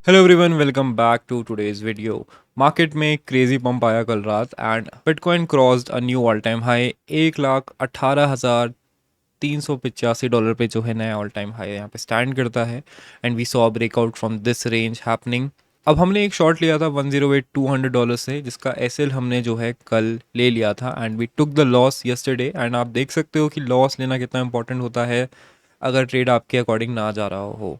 Hello everyone, welcome back to today's video. Market में एक crazy pump आया कल रात and bitcoin crossed a new all time high. 1,18,385 dollar पे जो है नया ऑल टाइम हाई यहाँ पे स्टैंड करता है and we saw breakout from this range happening. अब हमने एक शॉर्ट लिया था 108,200 डॉलर से, जिसका एसएल हमने जो है कल ले लिया था and we took the loss yesterday. And आप देख सकते हो कि लॉस लेना कितना इंपॉर्टेंट होता है अगर ट्रेड आपके अकॉर्डिंग ना जा रहा हो।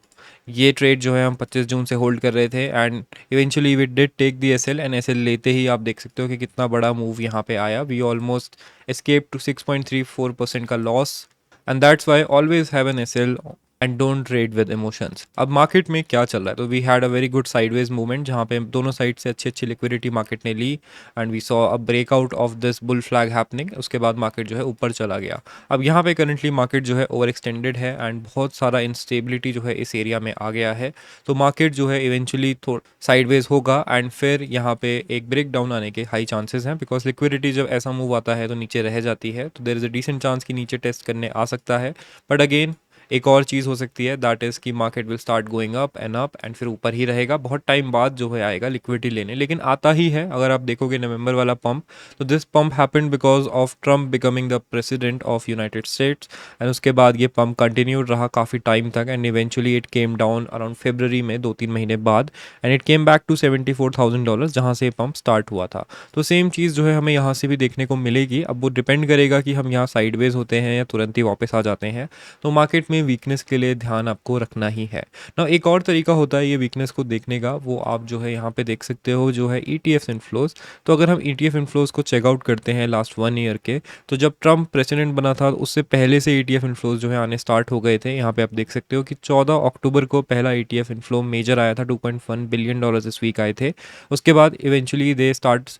ये ट्रेड जो है हम 25 जून से होल्ड कर रहे थे and eventually we did take the SL and SL लेते ही आप देख सकते हो कि कितना बड़ा मूव यहाँ पे आया। वी ऑलमोस्ट एस्केप टू 6.34% का loss and that's why always have an SL and don't trade with emotions. अब मार्केट में क्या चल रहा है, तो we had a very good sideways movement जहाँ पे दोनों साइड से अच्छी अच्छी लिक्विडिटी मार्केट ने ली and we saw a breakout of this bull flag happening. उसके बाद मार्केट जो है ऊपर चला गया। अब यहाँ पे करंटली मार्केट जो है ओवर एक्सटेंडेड है एंड बहुत सारा इंस्टेबिलिटी जो है इस एरिया में आ गया है। तो मार्केट जो है इवेंचुअली थोड़ा साइडवेज होगा एंड फिर यहाँ पे एक ब्रेक डाउन आने के हाई चांसेस हैं, बिकॉज लिक्विडिटी जब ऐसा मूव आता है तो नीचे रह जाती है, तो there is a decent chance कि नीचे टेस्ट करने आ सकता है। बट अगेन एक और चीज़ हो सकती है, दैट इज़ कि market will start going up and फिर ऊपर ही रहेगा बहुत टाइम बाद जो है आएगा लिक्विडिटी लेने, लेकिन आता ही है। अगर आप देखोगे नवंबर वाला पंप, तो this pump happened because of Trump becoming the president of United States and उसके बाद ये पंप कंटिन्यूड रहा काफ़ी टाइम तक and eventually it came down around फरवरी में 2-3 महीने बाद and it came back to $74,000 जहाँ से ये पंप स्टार्ट हुआ था। तो सेम चीज़ जो है हमें यहाँ से भी देखने को मिलेगी। अब वो डिपेंड करेगा कि हम यहाँ साइडवेज होते हैं या तुरंत ही वापस आ जाते हैं। तो मार्केट में वीकनेस के लिए ध्यान आपको रखना ही है ना। एक और तरीका होता है ये वीकनेस को देखने का, वो आप जो है यहाँ पे देख सकते हो, जो है ETF इन्फ्लोज। तो अगर हम ETF इन्फ्लोज को चेकआउट करते हैं लास्ट 1 ईयर के, तो जब ट्रम्प प्रेसिडेंट बना था उससे पहले से ETF इन्फ्लोज जो है आने स्टार्ट हो गए थे। यहाँ पे आप देख सकते हो कि 14 अक्टूबर को पहला ETF इन्फ्लो मेजर आया था, $2.1 बिलियन इस वीक आए थे। उसके बाद eventually they start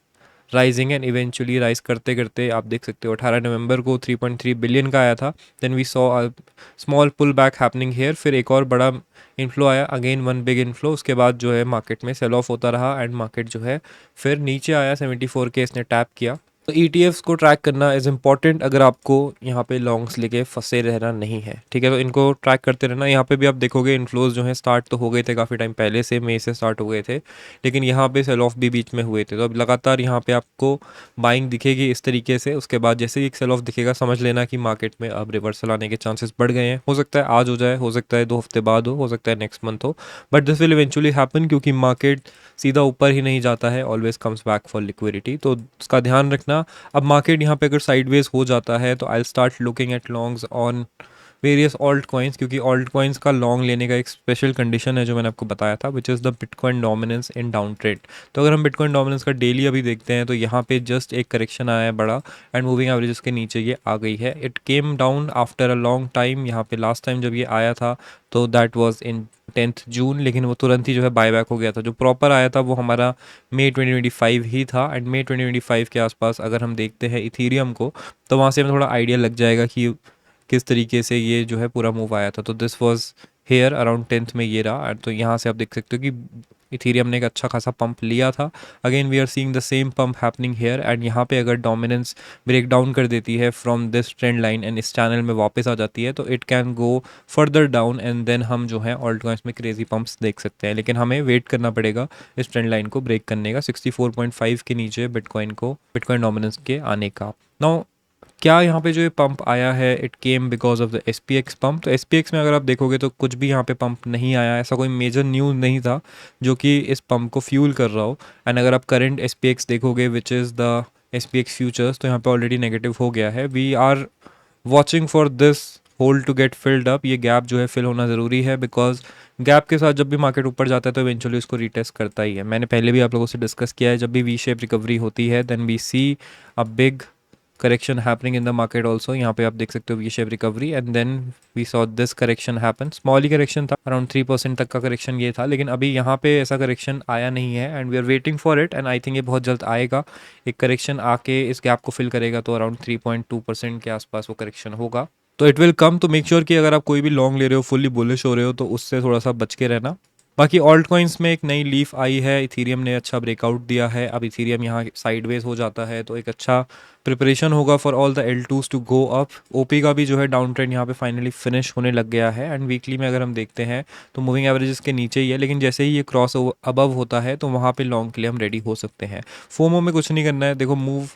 rising and eventually rise करते करते आप देख सकते हो 18 नवंबर को 3.3 बिलियन का आया था। Then we saw a small pull back happening here, फिर एक और बड़ा इन्फ्लो आया, अगेन वन बिग इन्फ्लो। उसके बाद जो है मार्केट में सेल ऑफ होता रहा एंड मार्केट जो है फिर नीचे आया 74 के इसने टैप किया। तो ETFs को ट्रैक करना इज़ इम्पॉर्टेंट अगर आपको यहाँ पे लॉन्ग्स लेके फंसे रहना नहीं है, ठीक है। तो इनको ट्रैक करते रहना। यहाँ पे भी आप देखोगे इन्फ्लोज जो है स्टार्ट तो हो गए थे काफ़ी टाइम पहले से, मई से स्टार्ट हो गए थे, लेकिन यहाँ पे सेल ऑफ भी बीच में हुए थे। तो अब लगातार यहाँ पे आपको बाइंग दिखेगी इस तरीके से। उसके बाद जैसे ही एक सेल ऑफ दिखेगा समझ लेना कि मार्केट में अब रिवर्सल आने के चांसेस बढ़ गए हैं। हो सकता है आज हो जाए, हो सकता है 2 हफ्ते बाद हो सकता है नेक्स्ट मंथ हो, but this will eventually happen, क्योंकि मार्केट सीधा ऊपर ही नहीं जाता है, always comes back for liquidity. तो उसका ध्यान रखना। अब मार्केट यहाँ पे अगर साइडवेज हो जाता है तो I start looking at longs on various alt coins, क्योंकि ऑल्ट कॉइन्स का लॉन्ग लेने का एक स्पेशल कंडीशन है जो मैंने आपको बताया था, विच is the bitcoin dominance in down trade. तो अगर हम बिटकॉइन डोमिनेंस का डेली अभी देखते हैं तो यहाँ पे जस्ट एक करेक्शन आया है बड़ा एंड मूविंग एवरेजेस के नीचे ये आ गई है। It came down after a long time. यहाँ पे लास्ट टाइम जब ये आया था तो दैट वाज इन 10 जून, लेकिन वो तुरंत ही जो है बायबैक हो गया था। जो प्रॉपर आया था वो हमारा मई 2025 ही था एंड मई 2025 के आसपास अगर हम देखते हैं इथीरियम को, तो वहाँ से हमें थोड़ा आइडिया लग जाएगा कि किस तरीके से ये जो है पूरा मूव आया था। तो this was hair around 10th में ये रहा। तो यहाँ से आप देख सकते हो कि इथीरियम ने एक अच्छा खासा पंप लिया था। Again we are seeing the same pump happening here and यहाँ पे अगर डोमिनेंस ब्रेक डाउन कर देती है from this trend line and इस चैनल में वापस आ जाती है तो it can go further down and then हम जो है ऑल्ट कॉइन्स में क्रेजी पंप्स देख सकते हैं। लेकिन हमें वेट करना पड़ेगा इस ट्रेंड लाइन को ब्रेक करने का, 64.5 के नीचे बिटकॉइन डोमिनेंस के आने का। नाउ क्या यहाँ पे जो ये पंप आया है, it came because of the SPX pump. तो SPX में अगर आप देखोगे तो कुछ भी यहाँ पे पंप नहीं आया, ऐसा कोई मेजर न्यूज़ नहीं था जो कि इस पंप को फ्यूल कर रहा हो। एंड अगर आप करंट SPX देखोगे which is the SPX futures, तो यहाँ पे ऑलरेडी नेगेटिव हो गया है। We are watching for this hole to get filled up. ये गैप जो है फिल होना ज़रूरी है, बिकॉज गैप के साथ जब भी मार्केट ऊपर जाता है तो इवेंचुअली उसको रीटेस्ट करता ही है। मैंने पहले भी आप लोगों से डिस्कस किया है, जब भी वी शेप रिकवरी होती है then we see a big correction happening in the market also. यहाँ पे आप देख सकते हो V shape recovery and then we saw this correction happen. Small ही करेक्शन था, अराउंड 3% तक का करेक्शन ये था, लेकिन अभी यहाँ पे ऐसा करेक्शन आया नहीं है and we are waiting for it and I think ये बहुत जल्द आएगा। एक करेक्शन आके इस गैप को फिल करेगा तो अराउंड 3.2% के आसपास वो करेक्शन होगा। तो इट विल कम। तो मेक श्योर कि अगर आप कोई भी लॉन्ग ले रहे हो, फुल्ली बुलिश हो रहे हो, तो उससे थोड़ा सा बच के रहना। बाकी ऑल्ट कॉइन्स में एक नई लीफ आई है, इथीरियम ने अच्छा ब्रेकआउट दिया है, अब इथीरियम यहाँ साइडवेज हो जाता है तो एक अच्छा प्रिपरेशन होगा for all the L2s to go up. OP का भी जो है डाउन ट्रेंड यहाँ पे फाइनली फिनिश होने लग गया है एंड वीकली में अगर हम देखते हैं तो मूविंग एवरेजेस के नीचे ही है, लेकिन जैसे ही ये क्रॉस अबव होता है तो वहाँ पे लॉन्ग के लिए हम रेडी हो सकते हैं। फोमो में कुछ नहीं करना है, देखो मूव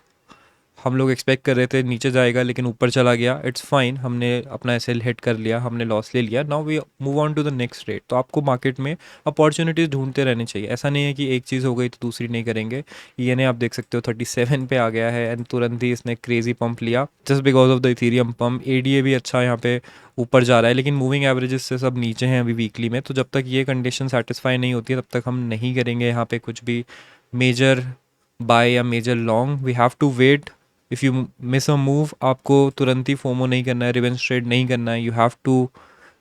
हम लोग एक्सपेक्ट कर रहे थे नीचे जाएगा लेकिन ऊपर चला गया, इट्स फाइन, हमने अपना एसएल हिट कर लिया, हमने लॉस ले लिया, now we move on to the next trade. तो आपको मार्केट में अपॉर्चुनिटीज़ ढूंढते रहने चाहिए, ऐसा नहीं है कि एक चीज़ हो गई तो दूसरी नहीं करेंगे। ये आप देख सकते हो 37 पे आ गया है एंड तुरंत ही इसने क्रेजी पंप लिया just because of the Ethereum pump. ADA भी अच्छा यहाँ पे ऊपर जा रहा है लेकिन मूविंग एवरेजेस से सब नीचे हैं अभी वीकली में, तो जब तक ये कंडीशन सेटिस्फाई नहीं होती है तब तक हम नहीं करेंगे यहाँ पे कुछ भी मेजर बाय या major long. We have to wait, if you miss a move आपको तुरंत ही फोमो नहीं करना है, रिवेंज ट्रेड नहीं करना है, you have to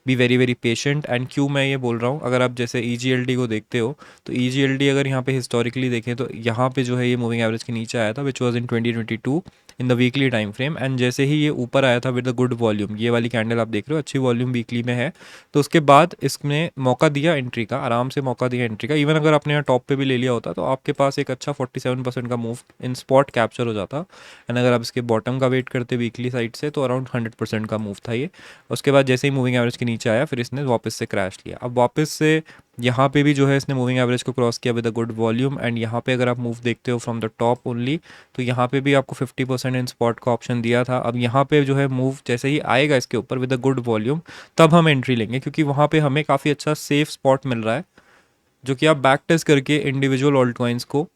be very very patient. And क्यों मैं ये बोल रहा हूँ, अगर आप जैसे EGLD को देखते हो तो EGLD अगर यहाँ पे हिस्टोरिकली देखें तो यहाँ पे जो है ये मूविंग एवरेज के नीचे आया था which was in 2022 in the weekly time frame, and जैसे ही ये ऊपर आया था विद द गुड वॉल्यूम, ये वाली कैंडल आप देख रहे हो अच्छी वॉल्यूम वीकली में है, तो उसके बाद इसने मौका दिया एंट्री का, आराम से मौका दिया एंट्री का। इवन अगर आपने यहाँ टॉप पे भी ले लिया होता तो आपके पास एक अच्छा 47% का मूव इन स्पॉट कैप्चर हो जाता, एंड अगर आप इसके बॉटम का वेट करते वीकली साइड से तो अराउंड 100% का मूव था ये। उसके बाद जैसे ही मूविंग एवरेज के नीचे आया फिर इसने वापस से क्रैश लिया। अब वापस से यहाँ पे भी जो है इसने मूविंग एवरेज को क्रॉस किया with a good volume, and यहाँ पे अगर आप मूव देखते हो फ्रॉम द टॉप ओनली तो यहाँ पे भी आपको 50% इन स्पॉट का ऑप्शन दिया था। अब यहाँ पे जो है मूव जैसे ही आएगा इसके ऊपर विद अ गुड वॉल्यूम तब हम एंट्री लेंगे, क्योंकि वहाँ पे हमें काफ़ी अच्छा सेफ स्पॉट मिल रहा है जो कि आप बैक टेस्ट करके इंडिविजुअल ऑल्ट कॉइन्स को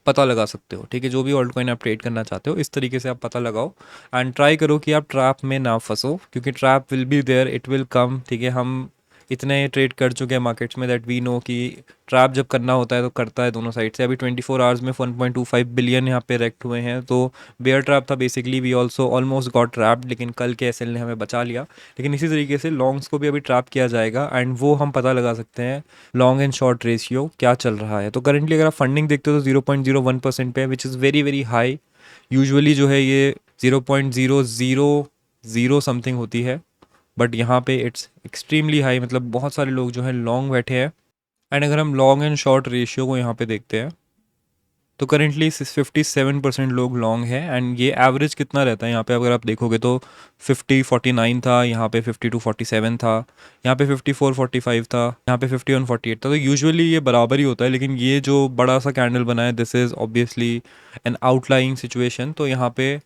पता लगा सकते हो। ठीक है, जो भी ऑल्ट कॉइन आप ट्रेड करना चाहते हो इस तरीके से आप पता लगाओ एंड ट्राई करो कि आप ट्रैप में ना फंसो, क्योंकि trap will be there, it will come. ठीक है, हम इतने ट्रेड कर चुके हैं मार्केट्स में दैट वी नो कि ट्रैप जब करना होता है तो करता है दोनों साइड से। अभी 24 आवर्स में 1.25 बिलियन यहाँ पे रेक्ट हुए हैं, तो बेयर ट्रैप था basically, we also almost got trapped, लेकिन कल के एसएल ने हमें बचा लिया। लेकिन इसी तरीके से लॉन्ग्स को भी अभी ट्रैप किया जाएगा एंड वो हम पता लगा सकते हैं लॉन्ग एंड शॉर्ट रेशियो क्या चल रहा है। तो करंटली अगर आप फंडिंग देखते हो तो 0.01% पे है which is very very high. Usually जो है ये 0.000 समथिंग होती है, बट यहाँ पे इट्स एक्सट्रीमली हाई, मतलब बहुत सारे लोग जो है लॉन्ग बैठे हैं। एंड अगर हम लॉन्ग एंड शॉर्ट रेशियो को यहाँ पे देखते हैं तो करेंटली 57% लोग लॉन्ग है, एंड ये एवरेज कितना रहता है यहाँ पे अगर आप देखोगे तो 50-49 था, यहाँ पे 52-47 था, यहाँ पे 54-45 था, यहाँ पे 51-48 था। तो यूजुअली ये बराबर ही होता है, लेकिन ये जो बड़ा सा कैंडल बना है this is obviously an outlying situation. तो यहाँ पे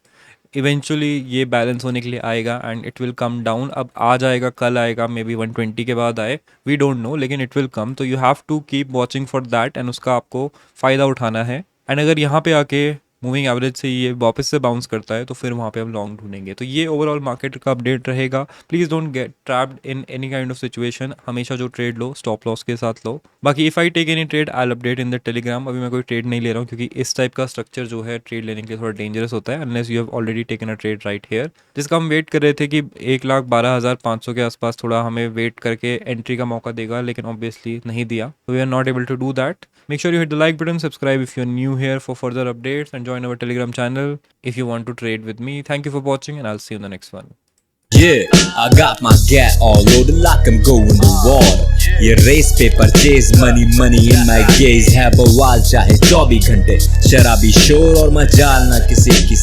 इवेंचुअली ये बैलेंस होने के लिए आएगा and it will come down. अब आ जाएगा, कल आएगा, मे बी 120 के बाद आए, वी डोंट नो, लेकिन इट विल कम। तो you have to keep watching for that and उसका आपको फ़ायदा उठाना है। एंड अगर यहाँ पे आके मूविंग एवरेज से ये वापस से बाउंस करता है तो फिर वहाँ पे हम लॉन्ग ढूंढेंगे। तो ये ओवरऑल मार्केट का अपडेट रहेगा। Please don't get trapped in any kind of situation, हमेशा जो ट्रेड लो स्टॉप लॉस के साथ लो। बाकी if I take any trade I will update in the Telegram. अभी मैं कोई ट्रेड नहीं ले रहा हूँ क्योंकि इस टाइप का स्ट्रक्चर जो है ट्रेड लेने के लिए थोड़ा डेंजरस होता है unless you have already taken a trade right here, जिसका हम वेट कर रहे थे कि 1,12,500 के आसपास थोड़ा हमें वेट करके एंट्री का मौका देगा, लेकिन ऑब्वियसली नहीं दिया। We are not able to do that. Make sure you hit the like button, subscribe if you're new here for further updates, and join our Telegram channel if you want to trade with me. Thank you for watching, and I'll see you in the next one. Yeah, I got my gat all loaded like I'm going to war. ये race paper chase money money in my gaze है बवाल चाहे 24 घंटे शराबी शोर और मजाल ना किसी की